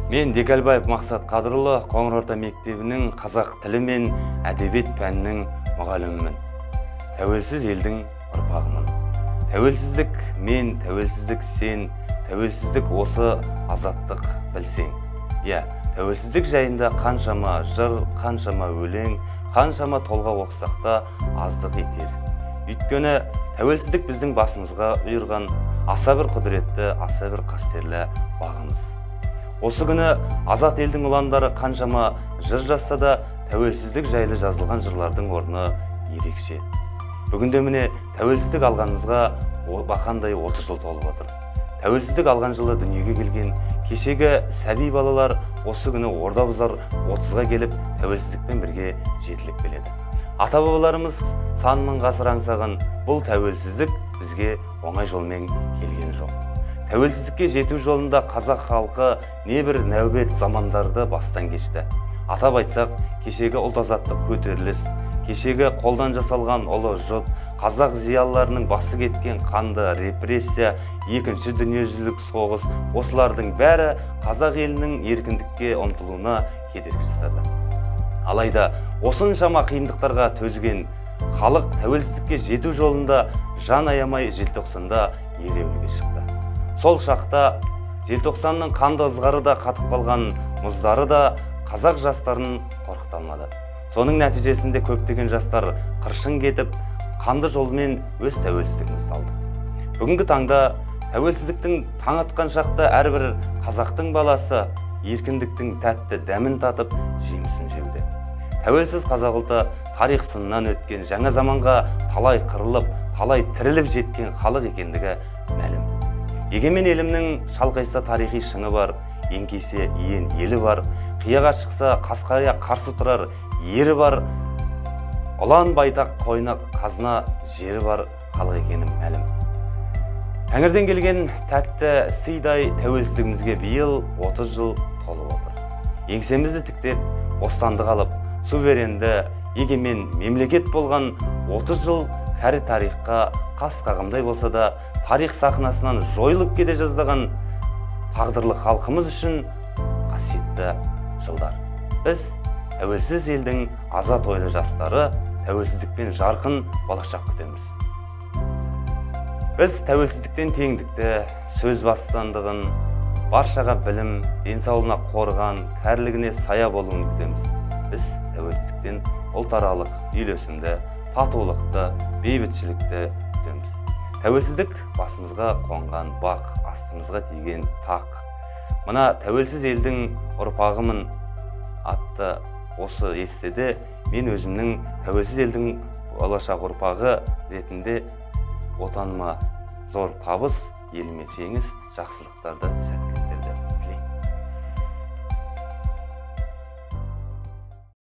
Мен Декалбаев Мақсат Қадырұлы Қоңыр орта мектебінің қазақ тілі мен әдебиет пәнінің мұғалімімін. Тәуелсіз елдің ұрпағымын. Тәуелсіздік мен, тәуелсіздік сен, тәуелсіздік осы азаттық білсең. Тәуелсіздік жайында қаншама жыр, қаншама өлең, қаншама толғау оқысақ та аздық етер. Өйткені тәуелсіздік біздің басымызға бұйырған аса бір құдіретті, аса бір қастерлі бағымыз. Осы күні азат елдің ұландары қаншама жыр жазса да, тәуелсіздік жайлы жазылған жырлардың орны ерекше. Бүгінде міне тәуелсіздік алғанымызға бақандай 30 жыл толып отыр. Тәуелсіздік алған жылы дүниеге келген кешегі сәби балалар осы күні орда бұзар 30-ға келіп тәуелсіздікпен бірге жетіліп келеді. Ата-бабаларымыз сан мың ғасыр аңсаған бұл тәуелсіздік бізге оңай жолмен келген жоқ. Тәуелсіздікке жету жолында қазақ халқы небір нәубет замандарды бастан кешті. Атап айтсақ, кешегі ұлт азаттық көтеріліс, кешегі қолдан жасалған ұлы жұт, қазақ зиялыларының басы кеткен қанды репрессия, екінші дүниежүзілік соғыс, осылардың бәрі қазақ елінің еркіндікке ұмтылуына кедергі жасады. Алайда осыншама қиындықтарға төзген халық тәуелсіздікке жету жолында жан аямай желтоқсанда ереуілге шықты. Сол шақта желтоқсанның қанды ызғары да қатып қалған мұздары да қазақ жастарын қорқыта. Соның нәтижесінде көптеген жастар қыршын кетіп, қанды жолмен өз тәуелсіздігімізді алдық. Бүгінгі таңда тәуелсіздіктің таң атқан шақта әрбір қазақтың баласы еркіндіктің тәтті дәмін татып, жемісін жеуде. Тәуелсіз қазақ ұлты тарих сынынан өткен, жаңа заманға талай қырылып, талай тіріліп жеткен халық екендігі мәлім. Егемен елімнің шалқайса тарихи шыңы бар, еңкейсе иен елі бар, қияға шықса қасқая қарсы тұрар ері бар, ұлан байтақ қойны қазына жері бар халық екені мәлім. Тәңірден келген тәтті сыйдай тәуелсіздігімізге биыл 30 жыл толып отыр. Еңсемізді тіктеп, бостандық алып, суверенді, егемен мемлекет болған 30 жыл кәрі тарихқа қас қағымдай болса да, тарих сахнасынан жойылып кете жаздаған тағдырлы халқымыз үшін қасиетті жылдар. Біз тәуелсіз елдің азат ойлы жастары тәуелсіздікпен жарқын болашақ күтеміз. Біз тәуелсіздіктен теңдікті, сөз бостандығын, баршаға білім, денсаулығына қорған, кәрілігіне сая болуын күтеміз. Біз тәуелсіздіктен ұлтаралық үйлесімді, татулықты, бейбітшілікті күтеміз. Тәуелсіздік басымызға қонған бақ, астымызға тиген тақ. Мына тәуелсіз елдің ұрпағымын атты осы естіде мен өзімнің тәуелсіз елдің болашақ ұрпағы ретінде отаныма зор табыс, еліме жеңіс, жақсылықтарды сәт